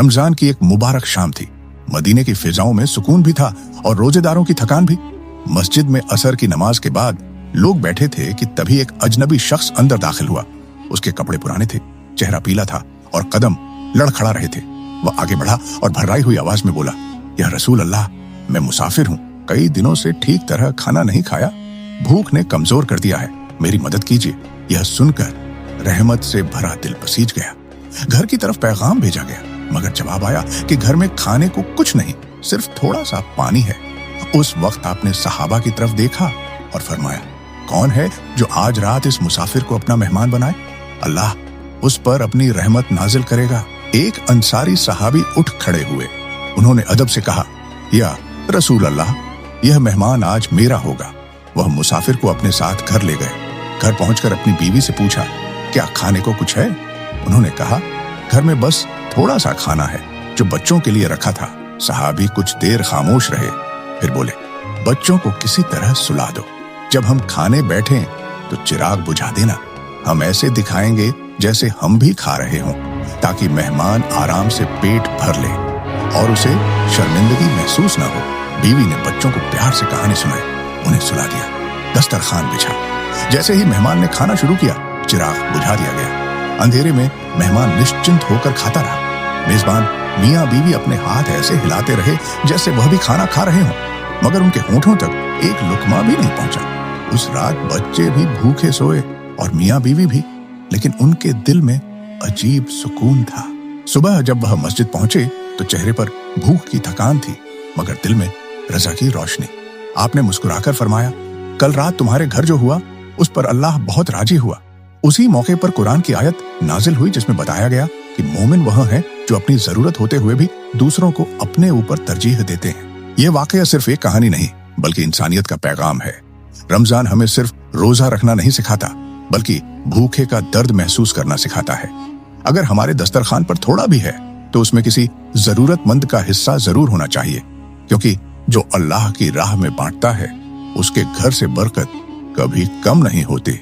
रमजान की एक मुबारक शाम थी। मदीने की फिजाओं में सुकून भी था और रोजेदारों की थकान भी। मस्जिद में असर की नमाज के बाद लोग बैठे थे कि तभी एक अजनबी शख्स अंदर दाखिल हुआ। उसके कपड़े पुराने थे, चेहरा पीला था और कदम लड़खड़ा रहे थे। वह आगे बढ़ा और भर्राई हुई आवाज में बोला, या रसूल अल्लाह, मैं मुसाफिर हूँ, कई दिनों से ठीक तरह खाना नहीं खाया, भूख ने कमजोर कर दिया है, मेरी मदद कीजिए। यह सुनकर रहमत से भरा दिल पसीज गया। घर की तरफ पैगाम भेजा गया, मगर जवाब आया कि घर में खाने को कुछ नहीं, सिर्फ थोड़ा सा पानी है। उस वक्त आपने सहाबा की तरफ देखा और फरमाया, कौन है जो आज रात इस मुसाफिर को अपना मेहमान बनाए? अल्लाह उस पर अपनी रहमत नाजिल करेगा। एक अंसारी सहाबी उठ खड़े हुए। उन्होंने अदब से कहा, या रसूल अल्लाह, यह मेहमान आज मेरा होगा। वह मुसाफिर को अपने साथ घर ले गए। घर पहुंचकर अपनी बीवी से पूछा, क्या खाने को कुछ है? उन्होंने कहा, घर में बस थोड़ा सा खाना है जो बच्चों के लिए रखा था। सहाबी कुछ देर खामोश रहे, फिर बोले, बच्चों को किसी तरह सुला दो। जब हम खाने बैठें तो चिराग बुझा देना। हम ऐसे दिखाएंगे जैसे हम भी खा रहे हों, ताकि मेहमान आराम से पेट भर ले और उसे शर्मिंदगी महसूस न हो। बीवी ने बच्चों को प्यार से कहानी सुनाई, उन्हें सुला दिया, दस्तरखान बिछा। जैसे ही मेहमान ने खाना शुरू किया, चिराग बुझा दिया गया। अंधेरे में मेहमान निश्चिंत होकर खाता रहा। मेजबान मियाँ बीवी अपने हाथ ऐसे हिलाते रहे जैसे वह भी खाना खा रहे हों, मगर उनके होठों तक एक लुकमा भी नहीं पहुंचा। उस रात बच्चे भी भूखे सोए और मियाँ बीवी भी, लेकिन उनके दिल में अजीब सुकून था। सुबह जब वह मस्जिद पहुंचे तो चेहरे पर भूख की थकान थी, मगर दिल में रज़ा की रोशनी। आपने मुस्कुराकर फरमाया, कल रात तुम्हारे घर जो हुआ उस पर अल्लाह बहुत राजी हुआ। उसी मौके पर कुरान की आयत नाजिल हुई जिसमें बताया गया कि मोमिन वह हैं जो अपनी जरूरत होते हुए भी दूसरों को अपने ऊपर तरजीह देते हैं। यह वाकया सिर्फ एक कहानी नहीं, बल्कि इंसानियत का पैगाम है। रमजान हमें सिर्फ रोजा रखना नहीं सिखाता, बल्कि भूखे का दर्द महसूस करना सिखाता है। अगर हमारे दस्तरखान पर थोड़ा भी है तो उसमें किसी जरूरतमंद का हिस्सा जरूर होना चाहिए, क्योंकि जो अल्लाह की राह में बांटता है उसके घर से बरकत कभी कम नहीं होती।